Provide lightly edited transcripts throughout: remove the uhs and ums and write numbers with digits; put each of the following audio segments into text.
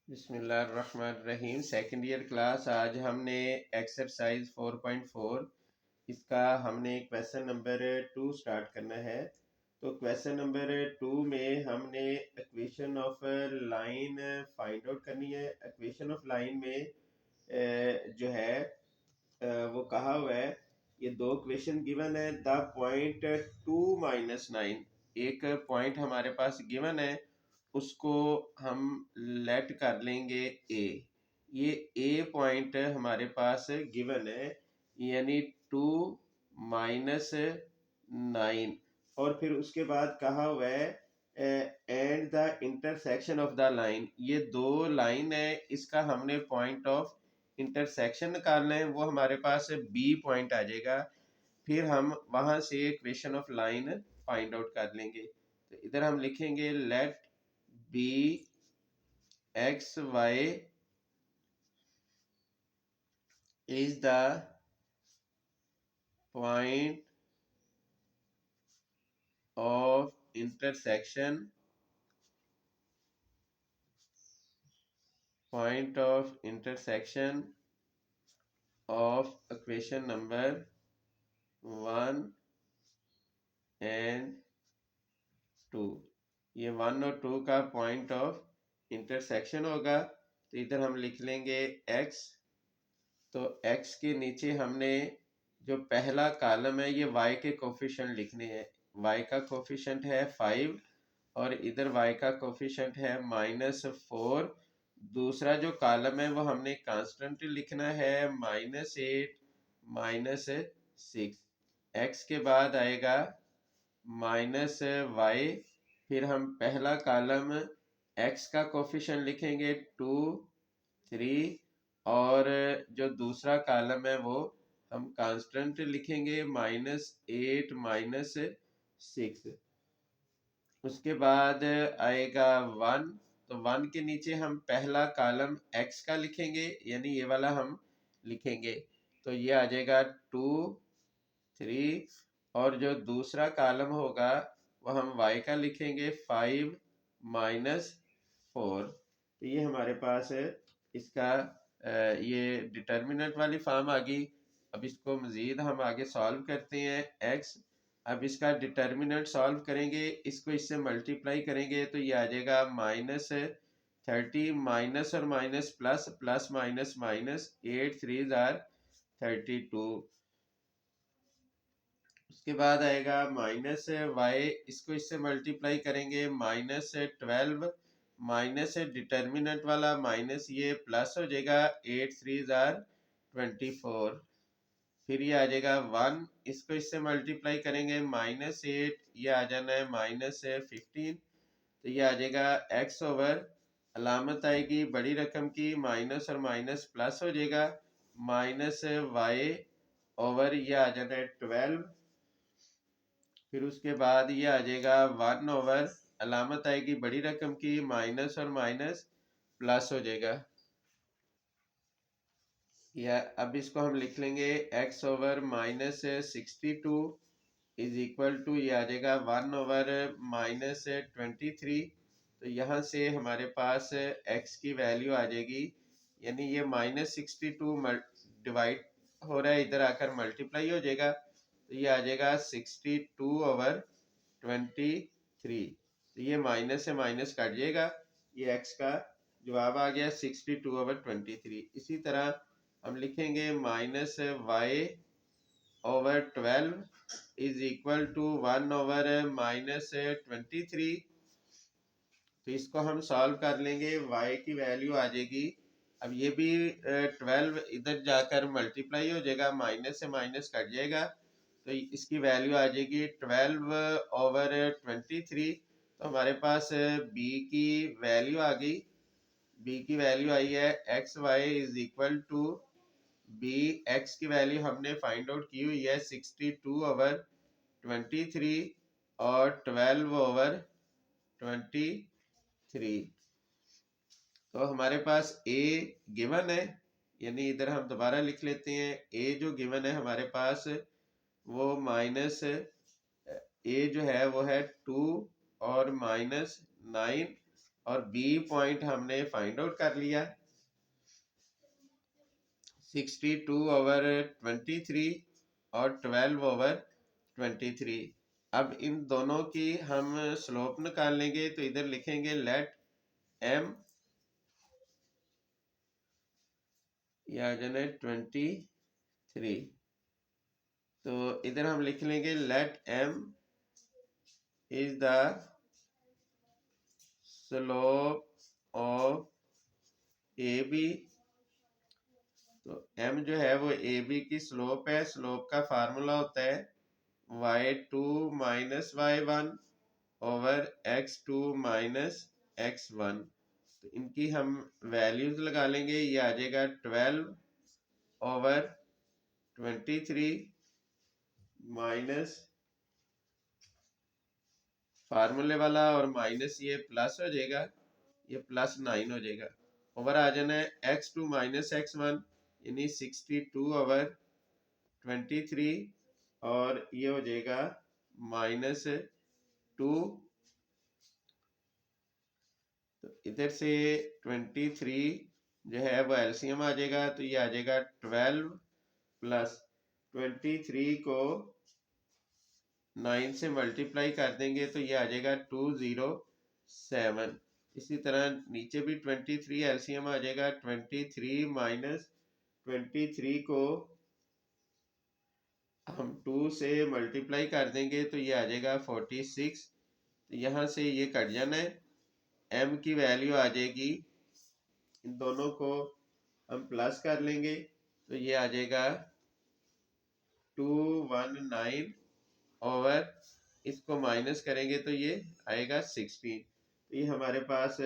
बिस्मिल्लाहिर्रहमानिर्रहीम। Second year class. आज हमने एक्सरसाइज 4.4 इसका हमने क्वेश्चन नंबर 2 स्टार्ट करना है। तो क्वेश्चन नंबर 2 में हमने equation of line find out करनी है। इक्वेशन ऑफ लाइन में जो है वो कहा हुआ है, ये दो क्वेश्चन गिवन है। द पॉइंट 2-9, एक पॉइंट हमारे पास गिवन है, उसको हम लेट कर लेंगे ए। ये ए पॉइंट हमारे पास गिवन है, यानी 2-9। और फिर उसके बाद कहा हुआ है and the intersection of the line. ये दो लाइन है, इसका हमने पॉइंट ऑफ इंटरसेक्शन निकालना है, वो हमारे पास बी पॉइंट आ जाएगा। फिर हम वहां से equation of line find out कर लेंगे। तो इधर हम लिखेंगे let B x y is the point of intersection of equation number 1 and 2। ये 1 और 2 का पॉइंट ऑफ इंटरसेक्शन होगा। तो इधर हम लिख लेंगे x। तो x के नीचे हमने जो पहला कॉलम है, ये y के कोफिशिएंट लिखने हैं। y का कोफिशिएंट है 5 और इधर y का कोफिशिएंट है -4। दूसरा जो कॉलम है वो हमने कांस्टेंट लिखना है -8 -6। x के बाद आएगा -y। फिर हम पहला कॉलम x का कोफिशिएंट लिखेंगे 2 3 और जो दूसरा कॉलम है वो हम कांस्टेंट लिखेंगे -8 -6। उसके बाद आएगा 1। तो 1 के नीचे हम पहला कॉलम x का लिखेंगे, यानी ये वाला हम लिखेंगे। तो ये आ जाएगा 2 3 और जो दूसरा कॉलम होगा वो हम y का लिखेंगे 5 -4। तो ये हमारे पास इसका ये डिटर्मिनेंट वाली फॉर्म आ गई। अब इसको मज़ीद हम आगे सॉल्व करते हैं। x, अब इसका डिटर्मिनेंट सॉल्व करेंगे, इसको इससे मल्टीप्लाई करेंगे तो ये आ जाएगा -30 माइनस और minus plus plus minus minus 8 3 32। उसके बाद आएगा -y, इसको इससे मल्टीप्लाई करेंगे -12 माइनस डिटर्मिनेंट वाला माइनस, ये प्लस हो जाएगा 8 3 24। फिर ये आ जाएगा 1, इसको इससे मल्टीप्लाई करेंगे -8, ये आ जाना है -15। तो ये आ जाएगा x ओवर, अलामत आएगी बड़ी रकम की, माइनस और माइनस प्लस हो जाएगा -y ओवर, ये आ जाना है 12। फिर उसके बाद ये आ जाएगा 1 ओवर, अलामत आएगी बड़ी रकम की, माइनस और माइनस प्लस हो जाएगा। या अब इसको हम लिख लेंगे x over -62 is equal to, ये आ जाएगा 1 ओवर -23। तो यहाँ से हमारे पास x की वैल्यू आ जाएगी, यानी ये -62 डिवाइड हो रहा है, इधर आकर मल्टीप्लाई हो जाएगा। तो ये आ जाएगा 62 ओवर 23। तो ये माइनस से माइनस कट जाएगा, ये x का जवाब आ गया 62 ओवर 23। इसी तरह हम लिखेंगे -y over 12 is equal to 1 over -23। तो इसको हम सॉल्व कर लेंगे, y की वैल्यू आ जाएगी, अब ये भी 12 इधर जाकर मल्टीप्लाई हो जाएगा, माइनस से माइनस कट जाएगा। तो इसकी वैल्यू आ जाएगी 12 ओवर 23। तो हमारे पास b की वैल्यू आ गई, b की वैल्यू आई है x Y is equal to B. एक्स की वैल्यू हमने फाइंड आउट की हुई है 62 ओवर 23 और 12 ओवर 23। तो हमारे पास a गिवन है, यानी इधर हम दोबारा लिख लेते हैं। a जो गिवन है हमारे पास वो माइनस a जो है वो है 2 और -9। और बी पॉइंट हमने फाइंड आउट कर लिया 62/23 और 12/23। अब इन दोनों की हम स्लोप निकाल लेंगे तो इधर लिखेंगे लेट m या जाने 23, तो इधर हम लिख लेंगे let m is the slope of A B. तो m जो है वो ए बी की स्लोप है। स्लोप का फार्मूला होता है y2 minus y1 over x2 minus x1। तो इनकी हम वैल्यूज लगा लेंगे। ये आ जाएगा 12/23 माइनस फार्मूले वाला और माइनस ये प्लस हो जाएगा, ये +9 हो जाएगा। ओवर आ जाना है x2 माइनस x1 यानी 62/23 और ये हो जाएगा -2। तो इधर से 23 जो है वो एलसीएम आ जाएगा, तो ये आ जाएगा 12 प्लस 23 को 9 से मल्टीप्लाई कर देंगे तो ये आ जाएगा 207। इसी तरह नीचे भी 23 एलसीएम आ जाएगा। 23 माइनस 23 को हम 2 से मल्टीप्लाई कर देंगे तो ये आ जाएगा 46। तो यहाँ से ये कट जाना है, m की वैल्यू आ जाएगी, इन दोनों को हम प्लस कर लेंगे तो ये आ जाएगा 219 ओवर इसको माइनस करेंगे तो ये आएगा 16। तो ये हमारे पास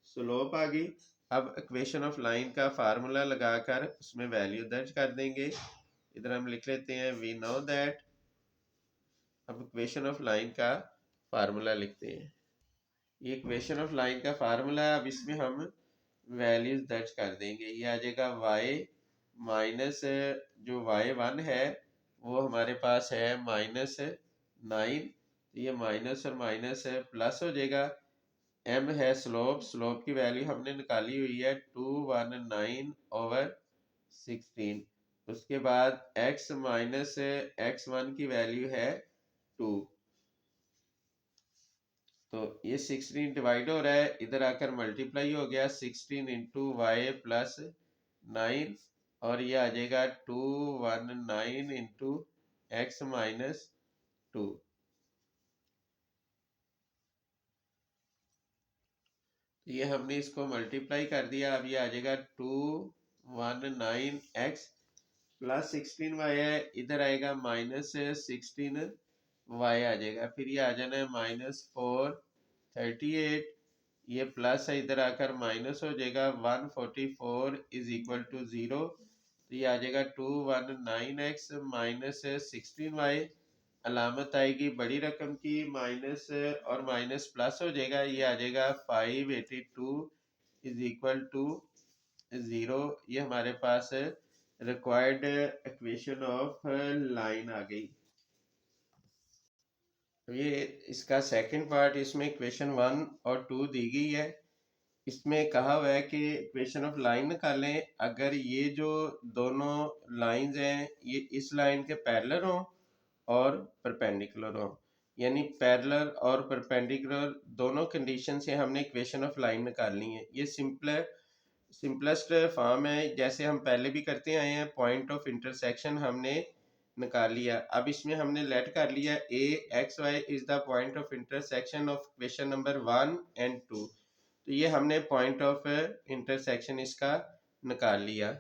स्लोप आ गई। अब इक्वेशन ऑफ लाइन का फार्मूला लगाकर उसमें वैल्यू दर्ज कर देंगे। इधर हम लिख लेते हैं वी नो दैट। अब इक्वेशन ऑफ लाइन का फार्मूला लिखते हैं। ये इक्वेशन ऑफ लाइन का फार्मूला है। अब इसमें हम वैल्यूज दर्ज कर देंगे। ये आ जाएगा y माइनस जो y1 है वो हमारे पास है -9। ये माइनस और माइनस है प्लस हो जाएगा। m है स्लोप, स्लोप की वैल्यू हमने निकाली हुई है 219/16। उसके बाद x माइनस x1 की वैल्यू है 2। तो ये 16 डिवाइड हो रहा है, इधर आकर मल्टीप्लाई हो गया 16 इंटू वाई प्लस 9 और ये आ जाएगा 219 इंटू एक्स माइनस 2। ये हमने इसको मल्टीप्लाई कर दिया। अब ये आ जाएगा 219x प्लस 16y है, इधर आएगा -16y आ जाएगा। फिर ये आ जाना है -438, ये प्लस है, इधर आकर माइनस हो जाएगा 144 इज इक्वल टू 0। तो ये आ जाएगा 219x माइनस 16y। अलामत आएगी बड़ी रकम की, माइनस और माइनस प्लस हो जाएगा, ये आ जाएगा 582 इज इक्वल टू 0। ये हमारे पास रिक्वायर्ड इक्वेशन ऑफ लाइन आ गई। तो ये इसका सेकंड पार्ट, इसमें इक्वेशन 1 और 2 दी गई है। इसमें कहा हुआ है कि इक्वेशन ऑफ लाइन निकालें अगर ये जो दोनों लाइंस हैं ये इस लाइन के पैरेलल हों और परपेंडिकुलर हों। यानी पैरेलल और परपेंडिकुलर दोनों कंडीशन से हमने इक्वेशन ऑफ लाइन निकालनी है। ये सिंपलेस्ट फॉर्म है, जैसे हम पहले भी करते आए हैं। पॉइंट ऑफ इंटरसेक्शन हमने निकाल लिया। अब इसमें हमने लेट कर लिया A X Y is the point of intersection of equation number 1 and 2। तो ये हमने पॉइंट ऑफ इंटरसेक्शन इसका निकाल लिया।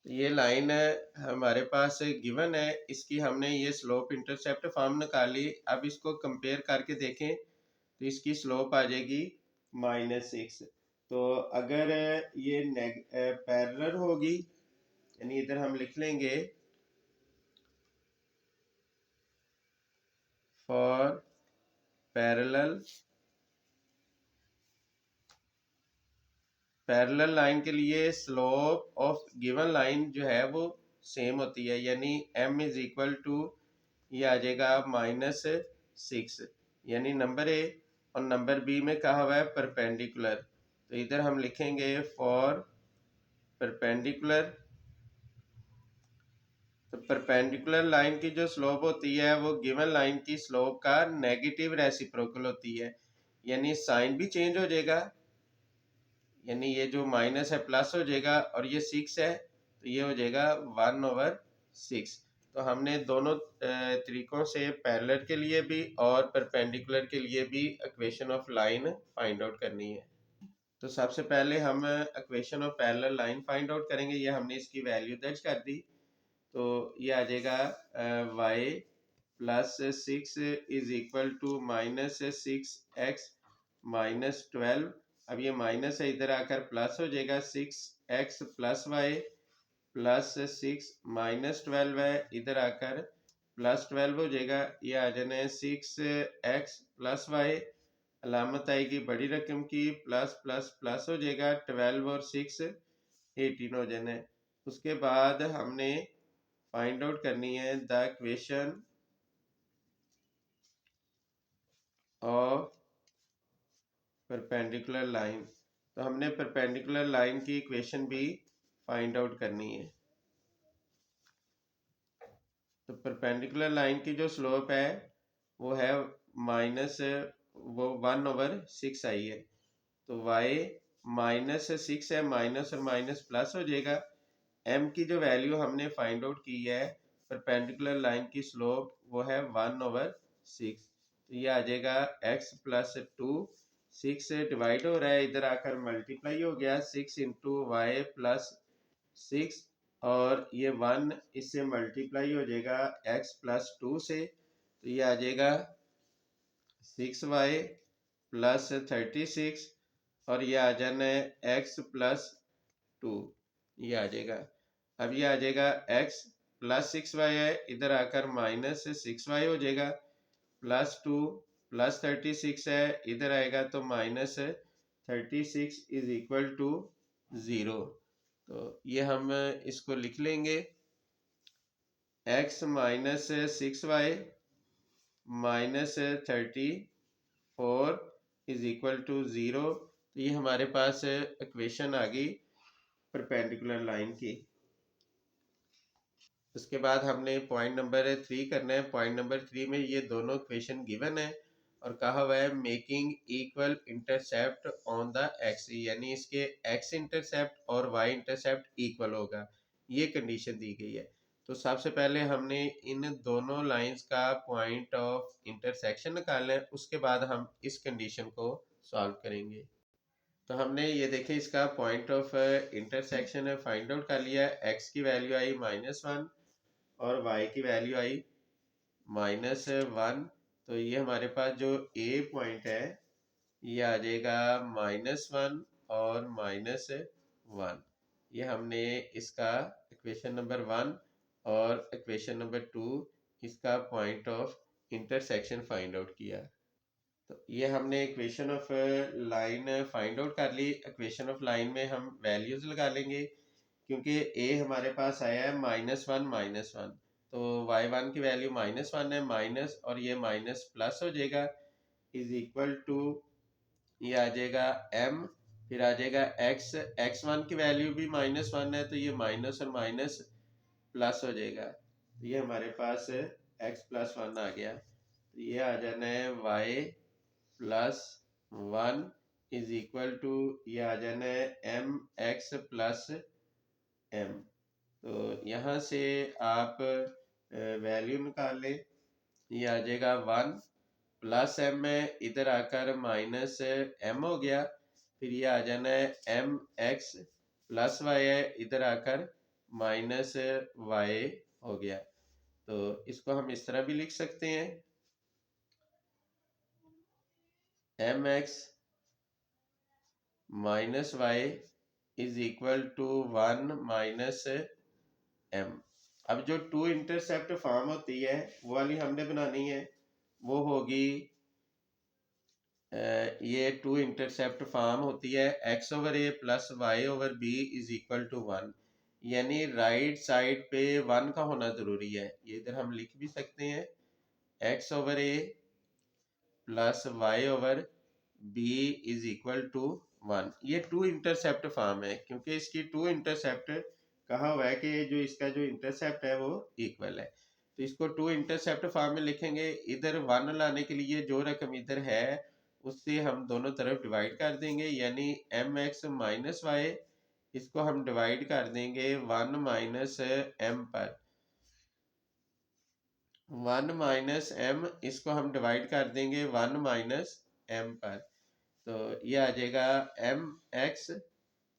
तो ये लाइन हमारे पास गिवन है, इसकी हमने ये स्लोप इंटरसेप्ट फॉर्म निकाली। अब इसको कंपेयर करके देखें तो इसकी स्लोप आ जाएगी -6। तो अगर ये पैरेलल होगी, यानी इधर हम लिख लेंगे फॉर पैरेलल लाइन के लिए स्लोप ऑफ गिवन लाइन जो है वो सेम होती है, यानी m इज इक्वल टू ये आ जाएगा -6। यानी नंबर ए और नंबर बी में कहा हुआ है परपेंडिकुलर, तो इधर हम लिखेंगे फॉर परपेंडिकुलर। तो परपेंडिकुलर लाइन की जो स्लोप होती है वो गिवन लाइन की स्लोप का नेगेटिव रेसिप्रोकल होती है, यानी साइन भी चेंज हो जाएगा, यानी ये जो माइनस है प्लस हो जाएगा, और ये 6 है तो ये हो जाएगा 1/6। तो हमने दोनों तरीकों से पैरेलल के लिए भी और परपेंडिकुलर के लिए भी equation of line find out करनी है। तो सबसे पहले हम equation of parallel line find out करेंगे। ये हमने इसकी वैल्यू दर्ज कर दी, तो ये आ जाएगा y plus 6 is equal to -6x-12। अब ये माइनस है, इधर आकर प्लस हो जाएगा, 6x प्लस वाई प्लस 6 -12 है, इधर आकर प्लस 12 हो जाएगा। ये आ जाना है 6x प्लस वाई, अलामत आएगी बड़ी रकम की, प्लस प्लस प्लस हो जाएगा, 12 और 6 18 हो जाना है। उसके बाद हमने फाइंड आउट करनी है the equation of perpendicular line. तो हमने परपेंडिकुलर लाइन की इक्वेशन भी फाइंड आउट करनी है। तो परपेंडिकुलर लाइन की जो स्लोप है वो है माइनस, वो 1/6 आई है, तो y -6 है, माइनस और माइनस प्लस हो जाएगा। m की जो वैल्यू हमने फाइंड आउट की है परपेंडिकुलर लाइन की स्लोप वो है 1/6, तो ये आ जाएगा x प्लस 2, 6 से डिवाइड हो रहा है, इधर आकर मल्टीप्लाई हो गया, 6 इंटू वाई प्लस 6, और ये 1 इससे मल्टीप्लाई हो जाएगा x प्लस 2 से, तो ये आ जाएगा 6y प्लस 36, और ये आ जाना है x प्लस 2, ये आ जाएगा। अब ये आ जाएगा x प्लस 6y है, इधर आकर माइनस 6y हो जाएगा, प्लस 2 प्लस 36 है, इधर आएगा तो माइनस 36 इज इक्वल टू 0। तो ये हम इसको लिख लेंगे, x minus 6y minus 34 is equal to 0। तो ये हमारे पास इक्वेशन आ गई परपेंडिकुलर लाइन की। उसके बाद हमने पॉइंट नंबर 3 करना है। पॉइंट नंबर 3 में ये दोनों इक्वेशन गिवन है और कहा हुआ है making equal intercept on the x, यानी इसके एक्स इंटरसेप्ट और वाई इंटरसेप्ट इक्वल होगा, ये कंडीशन दी गई है। तो सबसे पहले हमने इन दोनों लाइंस का पॉइंट ऑफ इंटरसेक्शन निकालना है, उसके बाद हम इस कंडीशन को सॉल्व करेंगे। तो हमने ये देखे इसका point of intersection find out कर लिया। एक्स की वैल्यू आई -1 और y की वैल्यू आई -1, तो ये हमारे पास जो a पॉइंट है ये आ जाएगा -1 और -1। ये हमने इसका इक्वेशन नंबर 1 और इक्वेशन नंबर 2 इसका point of intersection find out किया। तो ये हमने equation of line find out कर ली। इक्वेशन ऑफ लाइन में हम वैल्यूज लगा लेंगे, क्योंकि a हमारे पास आया है -1, तो y1 की वैल्यू -1 है, माइनस और ये माइनस प्लस हो जाएगा, इज इक्वल टू ये आ जाएगा m, फिर आ जाएगा x, x1 की वैल्यू भी -1 है, तो ये माइनस और माइनस प्लस हो जाएगा, तो ये हमारे पास x प्लस 1 आ गया। तो ये आ जाना है y plus 1 is equal to ये आ जाना है एम एक्स प्लस एम। तो यहाँ से आप वैल्यू निकाल लें, ये आ जाएगा 1 प्लस एम है, इधर आकर माइनस एम हो गया, फिर ये आ जाना है एम एक्स प्लस वाई है, इधर आकर माइनस वाई हो गया। तो इसको हम इस तरह भी लिख सकते हैं, m x minus y is equal to 1 minus m. अब जो टू इंटरसेप्ट फॉर्म होती है वो वाली हमने बनानी है, वो होगी ये टू इंटरसेप्ट फॉर्म होती है x over a plus y over b is equal to 1, यानी राइट साइड पे 1 का होना ज़रूरी है। ये इधर हम लिख भी सकते हैं x over a plus y over b is equal to 1। ये टू इंटरसेप्ट फॉर्म है, क्योंकि इसकी टू इंटरसेप्ट कहा हुआ है कि जो इसका जो इंटरसेप्ट है वो इक्वल है। तो इसको टू इंटरसेप्ट फॉर्म में लिखेंगे। इधर 1 लाने के लिए जो रकम इधर है उससे हम दोनों तरफ डिवाइड कर देंगे, यानी एम एक्स माइनस वाई, इसको हम डिवाइड कर देंगे 1 माइनस एम पर। 1 माइनस एम इसको हम डिवाइड कर देंगे 1 माइनस एम पर। तो ये आ जाएगा एम एक्स,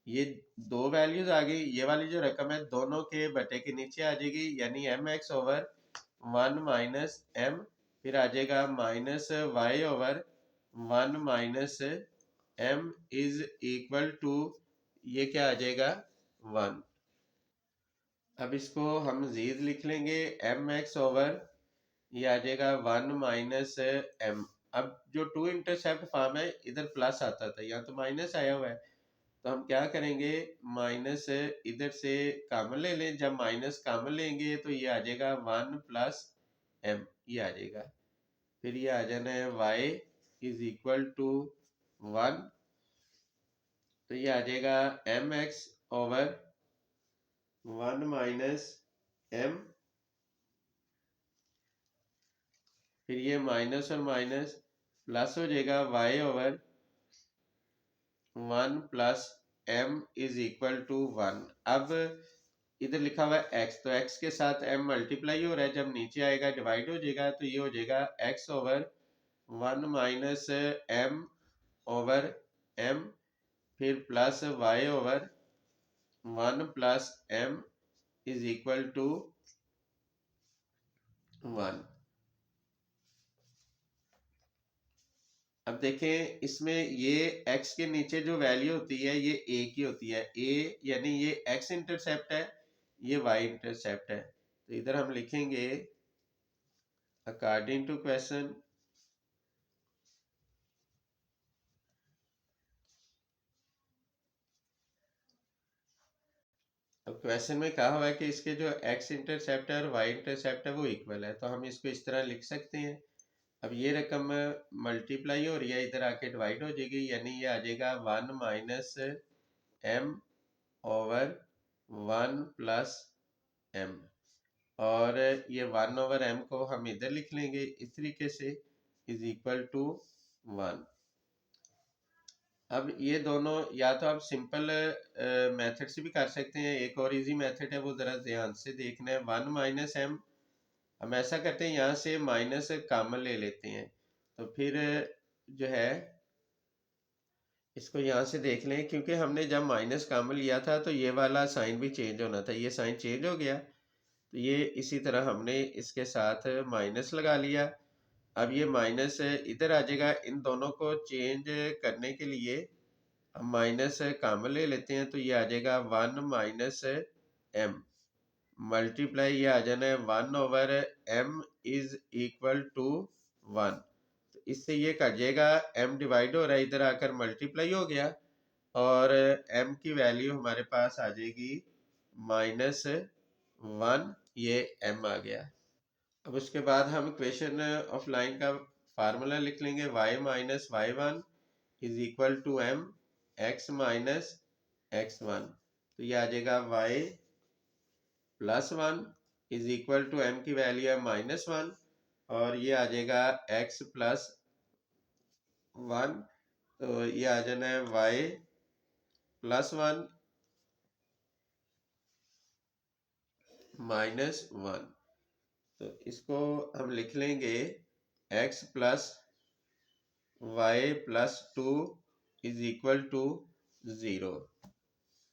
ये दो वैल्यूज आ गई, ये वाली जो रकम है दोनों के बटे के नीचे आ जाएगी, यानी m x over 1 minus m, फिर आ जाएगा minus y over 1 minus m is equal to, ये क्या आ जाएगा 1। अब इसको हम जीद लिख लेंगे, एम एक्स ओवर ये आ जाएगा 1 माइनस एम। अब जो टू इंटरसेप्ट फॉर्म है इधर प्लस आता था, यहाँ तो माइनस आया हुआ है, तो हम क्या करेंगे माइनस इधर से कॉमन ले लें। जब माइनस कॉमन लेंगे तो ये आ जाएगा 1 प्लस एम, ये आ जाएगा। फिर ये आ जाना है y इज इक्वल टू 1, तो ये आ जाएगा m x over 1 minus m, फिर ये माइनस और माइनस प्लस हो जाएगा y over 1 plus m is equal to 1। अब इधर लिखा हुआ है x, तो x के साथ m मल्टीप्लाई हो रहा है, जब नीचे आएगा डिवाइड हो जाएगा, तो ये हो जाएगा x over 1 minus m over m, फिर plus y over 1 plus m is equal to 1। अब देखें इसमें ये x के नीचे जो वैल्यू होती है ये a की होती है, a यानी ये x इंटरसेप्ट है, ये y इंटरसेप्ट है। तो इधर हम लिखेंगे अकॉर्डिंग टू क्वेश्चन, अब क्वेश्चन में कहा हुआ है कि इसके जो x इंटरसेप्ट है और y इंटरसेप्ट है वो इक्वल है, तो हम इसको इस तरह लिख सकते हैं। अब ये रकम मल्टीप्लाई हो रही है, इधर आके डिवाइड हो जाएगी, यानी ये आ जाएगा 1 minus m over 1 plus m, और ये 1 ओवर एम को हम इधर लिख लेंगे इस तरीके से, इज इक्वल टू 1। अब ये दोनों या तो आप सिंपल मेथड से भी कर सकते हैं, एक और इजी मेथड है वो ज़रा ध्यान से देखना है। 1 माइनस एम, हम ऐसा करते हैं यहाँ से माइनस कॉमन ले लेते हैं, तो फिर जो है इसको यहाँ से देख लें, क्योंकि हमने जब माइनस कॉमन लिया था तो ये वाला साइन भी चेंज होना था, ये साइन चेंज हो गया, तो ये इसी तरह हमने इसके साथ माइनस लगा लिया। अब ये माइनस इधर आ जाएगा, इन दोनों को चेंज करने के लिए हम माइनस कॉमन ले लेते हैं, तो ये आ जाएगा 1 माइनस एम मल्टीप्लाई, ये आ जाना है 1 over m is equal to 1। तो इससे ये कट जाएगा, m डिवाइड हो रहा है, इधर आकर मल्टीप्लाई हो गया, और m की वैल्यू हमारे पास आ जाएगी -1, ये m आ गया। अब उसके बाद हम इक्वेशन ऑफ लाइन का फार्मूला लिख लेंगे, y minus y1 is equal to m x minus x1, तो ये आ जाएगा y plus 1 is equal to m की वैल्यू है -1, और ये आ जाएगा x प्लस 1, तो ये आ जाना है y प्लस 1 माइनस 1, तो इसको हम लिख लेंगे x plus y plus 2 is equal to 0।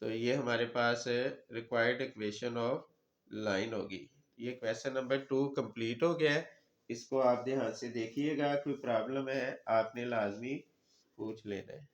तो ये हमारे पास रिक्वायर्ड इक्वेशन ऑफ लाइन होगी। ये क्वेश्चन नंबर 2 कंप्लीट हो गया है। इसको आप ध्यान से देखिएगा, कोई प्रॉब्लम है आपने लाजमी पूछ लेना है।